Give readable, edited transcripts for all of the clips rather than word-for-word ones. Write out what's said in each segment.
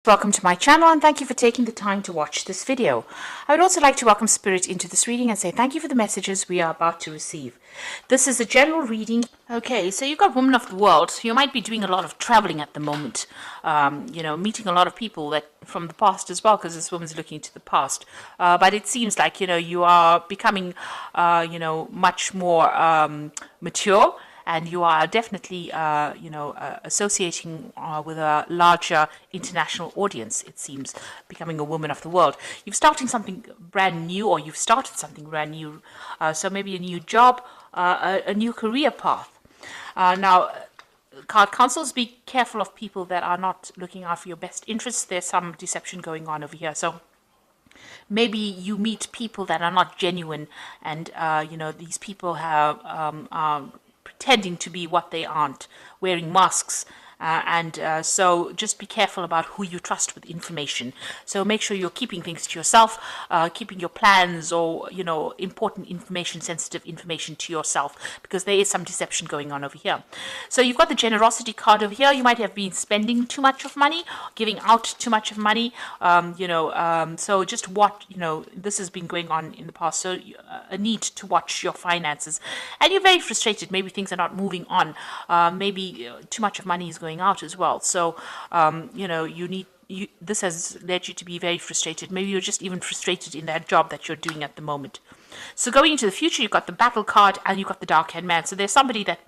Welcome to my channel and thank you for taking the time to watch this video. I would also like to welcome Spirit into this reading and say thank you for the messages we are about to receive. This is a general reading. Okay, so you've got Woman of the World. You might be doing a lot of traveling at the moment, meeting a lot of people that from the past as well, because this woman's looking to the past. But it seems like, you are becoming, much more mature. And you are definitely, associating with a larger international audience, it seems, becoming a woman of the world. You've started something brand new, or you've started something brand new. So maybe a new job, a new career path. Now, card counsels, be careful of people that are not looking out for your best interests. There's some deception going on over here. So maybe you meet people that are not genuine, and these people are pretending to be what they aren't, wearing masks. So just be careful about who you trust with information. So make sure you're keeping things to yourself, keeping your plans or, important information, sensitive information to yourself, because there is some deception going on over here. So you've got the generosity card over here. You might have been spending too much of money, giving out too much of money, so just what, this has been going on in the past. So a need to watch your finances. And you're very frustrated. Maybe things are not moving on. Maybe too much of money is going out as well. So, this has led you to be very frustrated. Maybe you're just even frustrated in that job that you're doing at the moment. So going into the future, you've got the battle card and you've got the dark-haired man. So there's somebody that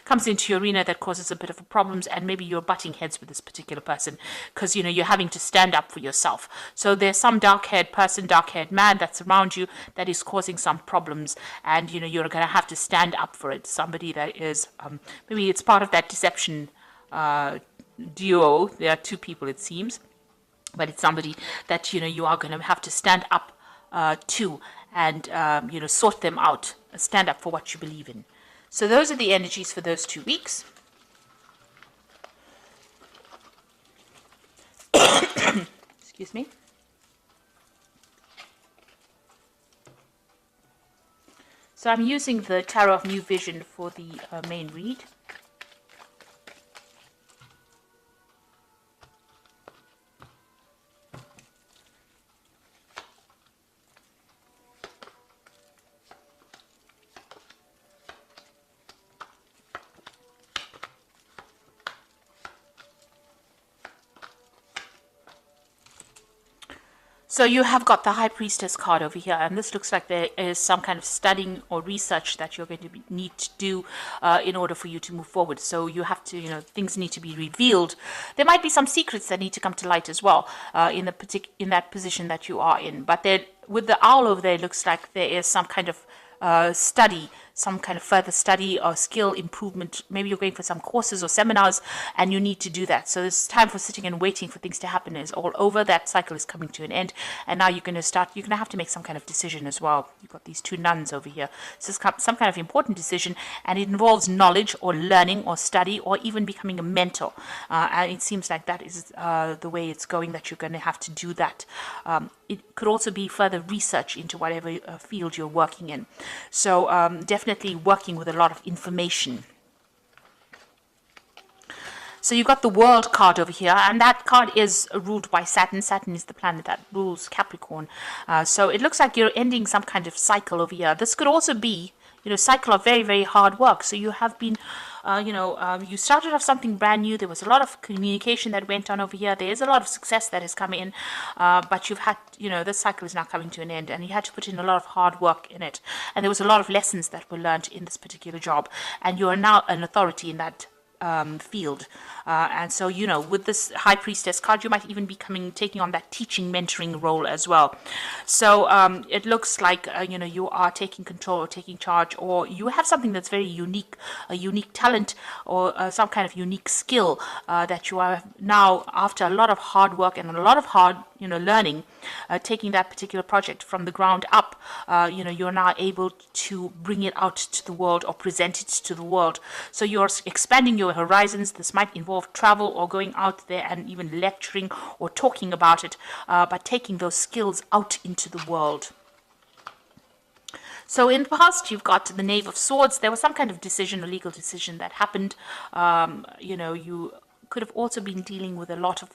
comes into your arena that causes a bit of problems, and maybe you're butting heads with this particular person because, you're having to stand up for yourself. So there's some dark-haired person, dark-haired man that's around you that is causing some problems, and, you're going to have to stand up for it. Somebody that is, maybe it's part of that deception duo. There are two people, it seems, but it's somebody that you are going to have to stand up to, and sort them out, stand up for what you believe in. So those are the energies for those 2 weeks. Excuse me. So I'm using the Tarot of New Vision for the main read. So you have got the High Priestess card over here, and this looks like there is some kind of studying or research that you're going to need to do in order for you to move forward. So you have to, things need to be revealed. There might be some secrets that need to come to light as well in that position that you are in. But with the owl over there, it looks like there is some kind of study, some kind of further study or skill improvement. Maybe you're going for some courses or seminars and you need to do that. So this time for sitting and waiting for things to happen is all over. That cycle is coming to an end, and now you're going to have to make some kind of decision as well. You've got these two nuns over here. So it's some kind of important decision, and it involves knowledge or learning or study or even becoming a mentor. And it seems like that is the way it's going, that you're going to have to do that. It could also be further research into whatever field you're working in. So definitely working with a lot of information. So you've got the World card over here, and that card is ruled by Saturn. Saturn is the planet that rules Capricorn. So it looks like you're ending some kind of cycle over here. This could also be, cycle of very, very hard work. So you have been, you started off something brand new. There was a lot of communication that went on over here. There is a lot of success that has come in, but you've had, this cycle is now coming to an end, and you had to put in a lot of hard work in it. And there was a lot of lessons that were learned in this particular job, and you are now an authority in that field. And so, with this High Priestess card, you might even be taking on that teaching, mentoring role as well. So it looks like, you are taking control or taking charge, or you have something that's very unique, a unique talent or some kind of unique skill that you are now, after a lot of hard work and a lot of hard, learning, taking that particular project from the ground up, you're now able to bring it out to the world or present it to the world. So you're expanding your horizons. This might involve travel or going out there and even lecturing or talking about it, but taking those skills out into the world. So in the past, you've got the Knave of Swords. There was some kind of decision, a legal decision that happened. You could have also been dealing with a lot of,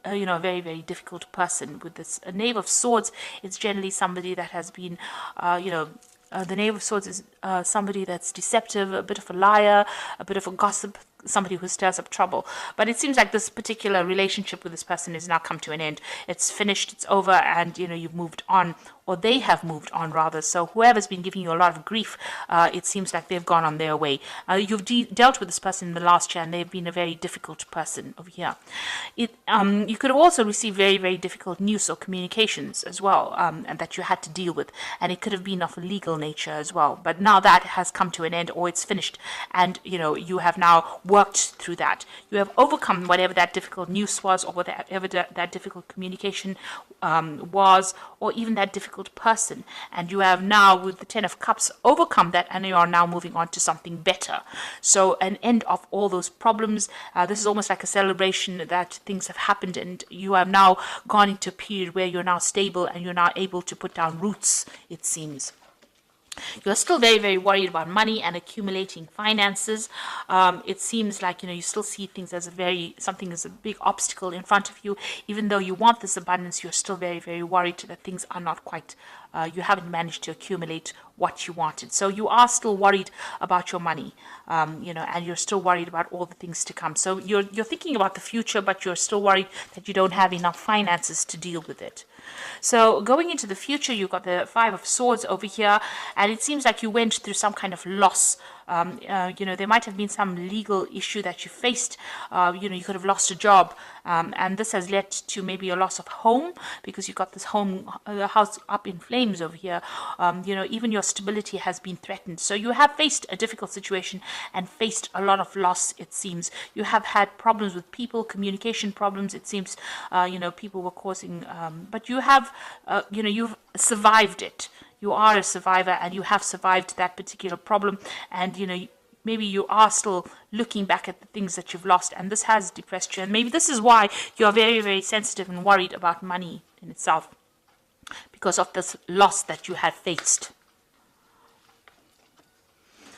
a very, very difficult person. With this Knave of Swords, it's generally somebody that has been, the Knave of Swords is somebody that's deceptive, a bit of a liar, a bit of a gossip, somebody who stirs up trouble. But it seems like this particular relationship with this person has now come to an end. It's finished, it's over, and you've moved on, or they have moved on rather. So whoever's been giving you a lot of grief, it seems like they've gone on their way. You've dealt with this person in the last year, and they've been a very difficult person over here. You could have also received very, very difficult news or communications as well, and that you had to deal with, and it could have been of a legal nature as well. But now that has come to an end, or it's finished, and you have now worked through that. You have overcome whatever that difficult news was, or whatever that difficult communication was, or even that difficult person. And you have now, with the Ten of Cups, overcome that, and you are now moving on to something better. So an end of all those problems. This is almost like a celebration that things have happened, and you have now gone into a period where you're now stable and you're now able to put down roots, it seems. You're still very, very worried about money and accumulating finances. It seems like, you still see things as something as a big obstacle in front of you. Even though you want this abundance, you're still very, very worried that things are not quite, you haven't managed to accumulate what you wanted. So you are still worried about your money, and you're still worried about all the things to come. So you're thinking about the future, but you're still worried that you don't have enough finances to deal with it. So going into the future, you've got the Five of Swords over here, and it seems like you went through some kind of loss. There might have been some legal issue that you faced. You could have lost a job, and this has led to maybe a loss of home, because you've got this house up in flames over here. Even your stability has been threatened. So you have faced a difficult situation and faced a lot of loss, it seems. You have had problems with people, communication problems, it seems. People were causing, but you have, you've survived it. You are a survivor, and you have survived that particular problem. And, maybe you are still looking back at the things that you've lost, and this has depressed you. And maybe this is why you're very, very sensitive and worried about money in itself, because of this loss that you have faced.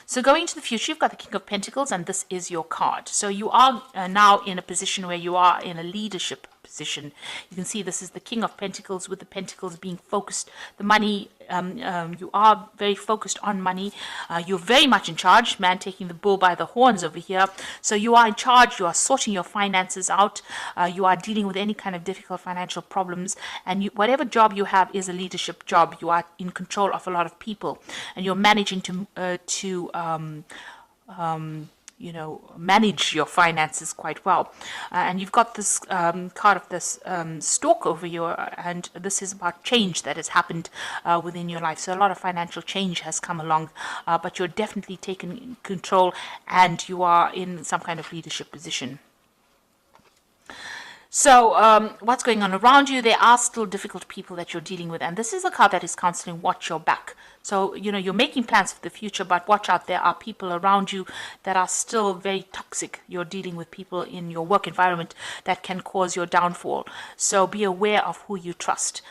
So going into the future, you've got the King of Pentacles, and this is your card. So you are now in a position where you are in a leadership position. You can see this is the King of Pentacles, with the pentacles being focused. The money, you are very focused on money. You're very much in charge, man taking the bull by the horns over here. So you are in charge, you are sorting your finances out, you are dealing with any kind of difficult financial problems, and whatever job you have is a leadership job. You are in control of a lot of people, and you're managing to manage your finances quite well. And you've got this card of this stork over here, and this is about change that has happened within your life. So a lot of financial change has come along, but you're definitely taking control, and you are in some kind of leadership position. So what's going on around you? There are still difficult people that you're dealing with, and this is a card that is counseling watch your back. So, you're making plans for the future, but watch out. There are people around you that are still very toxic. You're dealing with people in your work environment that can cause your downfall. So be aware of who you trust.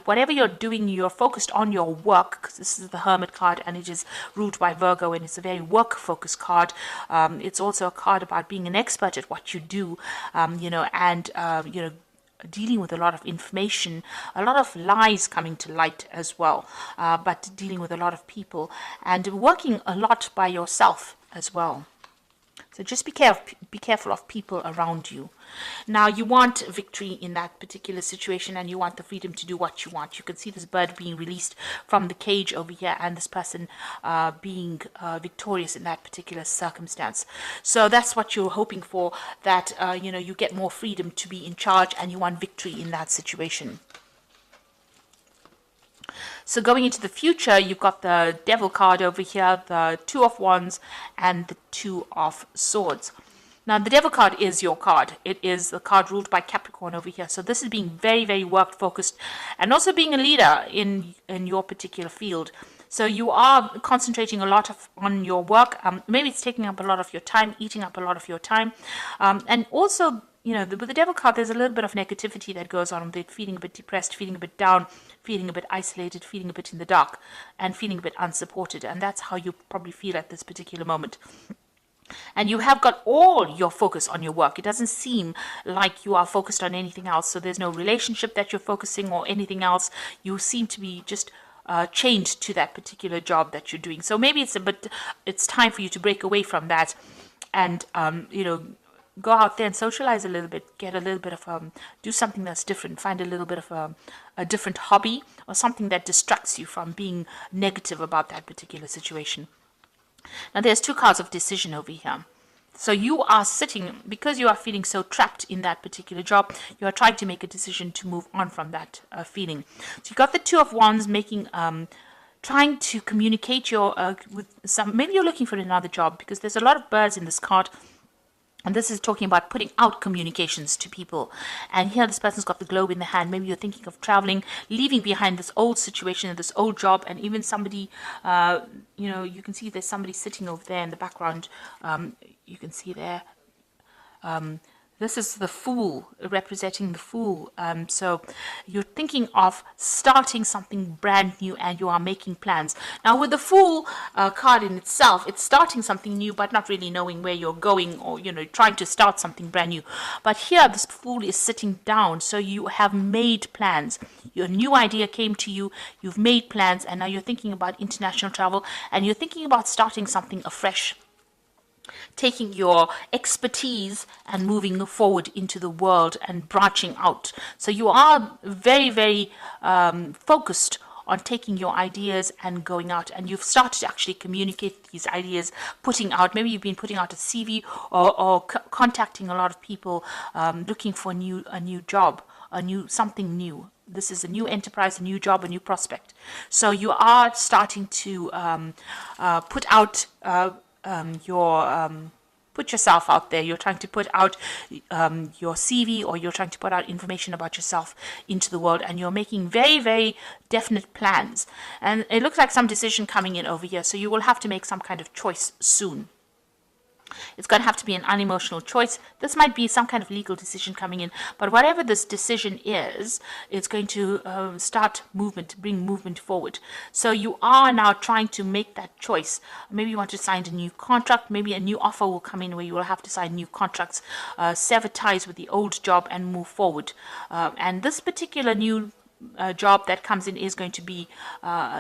Whatever you're doing, you're focused on your work, because this is the Hermit card, and it is ruled by Virgo, and it's a very work-focused card. It's also a card about being an expert at what you do, dealing with a lot of information, a lot of lies coming to light as well, but dealing with a lot of people, and working a lot by yourself as well. So just be careful of people around you. Now, you want victory in that particular situation, and you want the freedom to do what you want. You can see this bird being released from the cage over here, and this person being victorious in that particular circumstance. So that's what you're hoping for, that you get more freedom to be in charge, and you want victory in that situation. So going into the future, you've got the Devil card over here, the Two of Wands, and the Two of Swords. Now, the Devil card is your card. It is the card ruled by Capricorn over here. So this is being very, very work-focused, and also being a leader in your particular field. So you are concentrating a lot on your work. Maybe it's taking up a lot of your time, eating up a lot of your time. And also, with the Devil card, there's a little bit of negativity that goes on with it, feeling a bit depressed, feeling a bit down, feeling a bit isolated, feeling a bit in the dark, and feeling a bit unsupported. And that's how you probably feel at this particular moment. and you have got all your focus on your work. It doesn't seem like you are focused on anything else. So there's no relationship that you're focusing or anything else. You seem to be just chained to that particular job that you're doing. So maybe it's time for you to break away from that, and go out there and socialize a little bit, get a little bit of do something that's different, find a little bit of a different hobby or something that distracts you from being negative about that particular situation. Now there's two cards of decision over here. So you are sitting, because you are feeling so trapped in that particular job, you are trying to make a decision to move on from that feeling. So you got the Two of Wands making, trying to communicate with some, maybe you're looking for another job, because there's a lot of birds in this card. And this is talking about putting out communications to people. And here this person's got the globe in the hand. Maybe you're thinking of traveling, leaving behind this old situation, this old job, and even somebody, you can see there's somebody sitting over there in the background. You can see there. This is the Fool, representing the Fool. So you're thinking of starting something brand new and you are making plans. Now with the Fool card in itself, it's starting something new but not really knowing where you're going, or, trying to start something brand new. But here this Fool is sitting down. So you have made plans. Your new idea came to you. You've made plans, and now you're thinking about international travel, and you're thinking about starting something afresh, taking your expertise and moving forward into the world and branching out. So you are very, very focused on taking your ideas and going out, and you've started to actually communicate these ideas, putting out, maybe you've been putting out a CV or contacting a lot of people, looking for a new job, something new. This is a new enterprise, a new job, a new prospect. So you are starting to put out put yourself out there. You're trying to put out your CV, or you're trying to put out information about yourself into the world, and you're making very, very definite plans. And it looks like some decision coming in over here, so you will have to make some kind of choice soon. It's going to have to be an unemotional choice. This might be some kind of legal decision coming in, but whatever this decision is, it's going to start movement, bring movement forward. So you are now trying to make that choice. Maybe you want to sign a new contract. Maybe a new offer will come in where you will have to sign new contracts, sever ties with the old job and move forward. And this particular new job that comes in is going to be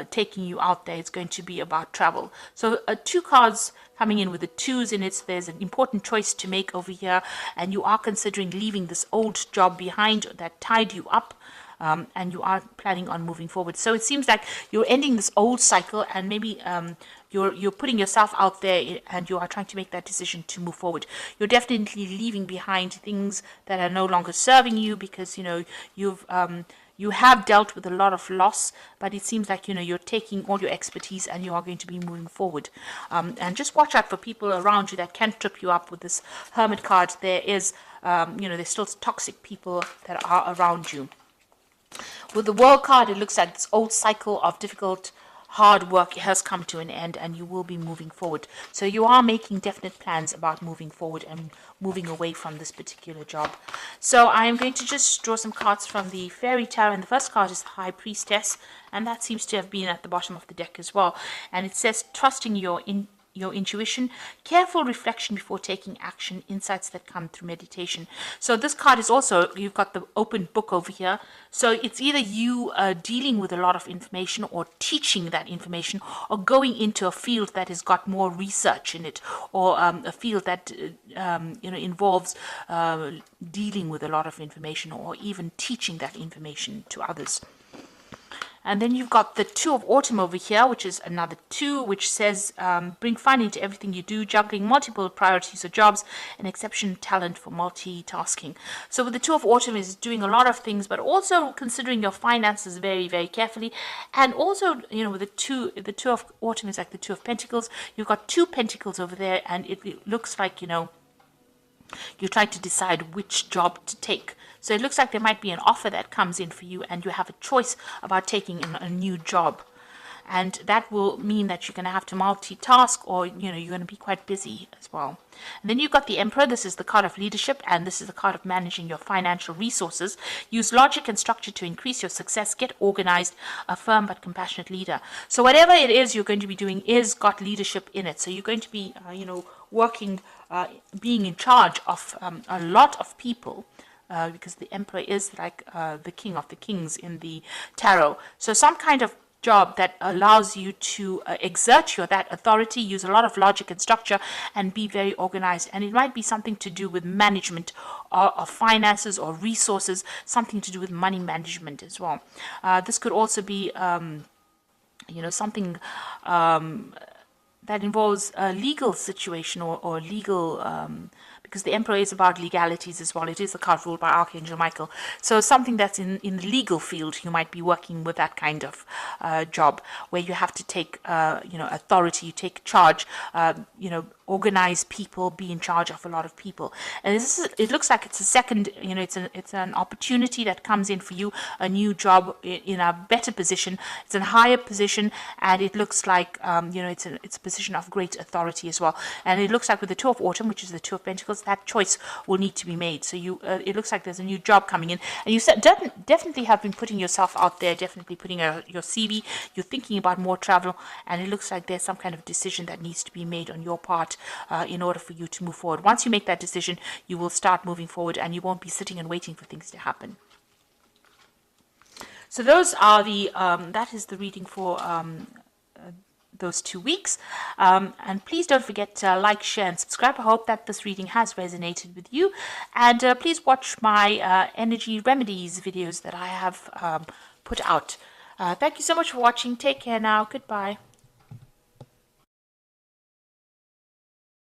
taking you out there. It's going to be about travel. So two cards coming in with the twos in it. So there's an important choice to make over here, and you are considering leaving this old job behind that tied you up, and you are planning on moving forward. So it seems like you're ending this old cycle, and maybe you're putting yourself out there, and you are trying to make that decision to move forward. You're definitely leaving behind things that are no longer serving you, because you have dealt with a lot of loss, but it seems like you're taking all your expertise and you are going to be moving forward. And just watch out for people around you that can trip you up with this Hermit card. There is there's still toxic people that are around you. With the World card, it looks like this old cycle of difficult, hard work has come to an end, and you will be moving forward. So you are making definite plans about moving forward and moving away from this particular job. So I am going to just draw some cards from the Fairy Tarot, and the first card is High Priestess, and that seems to have been at the bottom of the deck as well. And it says, trusting your intuition, careful reflection before taking action, insights that come through meditation. So this card is also, you've got the open book over here. So it's either you dealing with a lot of information, or teaching that information, or going into a field that has got more research in it, or a field that involves dealing with a lot of information, or even teaching that information to others. And then you've got the Two of Autumn over here, which is another two, which says, bring fun into everything you do, juggling multiple priorities or jobs, and exceptional talent for multitasking. So with the Two of Autumn is doing a lot of things, but also considering your finances very, very carefully. And also, with the two of Autumn is like the Two of Pentacles. You've got two pentacles over there, and it looks like, you try to decide which job to take. So it looks like there might be an offer that comes in for you, and you have a choice about taking a new job. and that will mean that you're going to have to multitask, or you're going to be quite busy as well. And then you've got the Emperor. This is the card of leadership, and this is the card of managing your financial resources. Use logic and structure to increase your success. Get organized. A firm but compassionate leader. So whatever it is you're going to be doing is got leadership in it. So you're going to be working, being in charge of a lot of people, because the Emperor is like the king of the kings in the tarot. So some kind of job that allows you to exert that authority, use a lot of logic and structure, and be very organized. And it might be something to do with management of finances or resources, something to do with money management as well. This could also be something that involves a legal situation, or legal, because the Emperor is about legalities as well. It is a card ruled by Archangel Michael. So something that's in the legal field, you might be working with that kind of job, where you have to take, authority, you take charge, organize people, be in charge of a lot of people. And it looks like it's a second, it's an opportunity that comes in for you, a new job in a better position. It's a higher position, and it looks like, it's a position of great authority as well. And it looks like with the Two of Autumn, which is the Two of Pentacles, that choice will need to be made. So it looks like there's a new job coming in, and you definitely have been putting yourself out there, definitely putting your CV. You're thinking about more travel, and it looks like there's some kind of decision that needs to be made on your part in order for you to move forward. Once you make that decision, you will start moving forward, and you won't be sitting and waiting for things to happen. So those are that is the reading for those 2 weeks. And please don't forget to like, share, and subscribe. I hope that this reading has resonated with you. And please watch my energy remedies videos that I have put out. Thank you so much for watching. Take care now. Goodbye.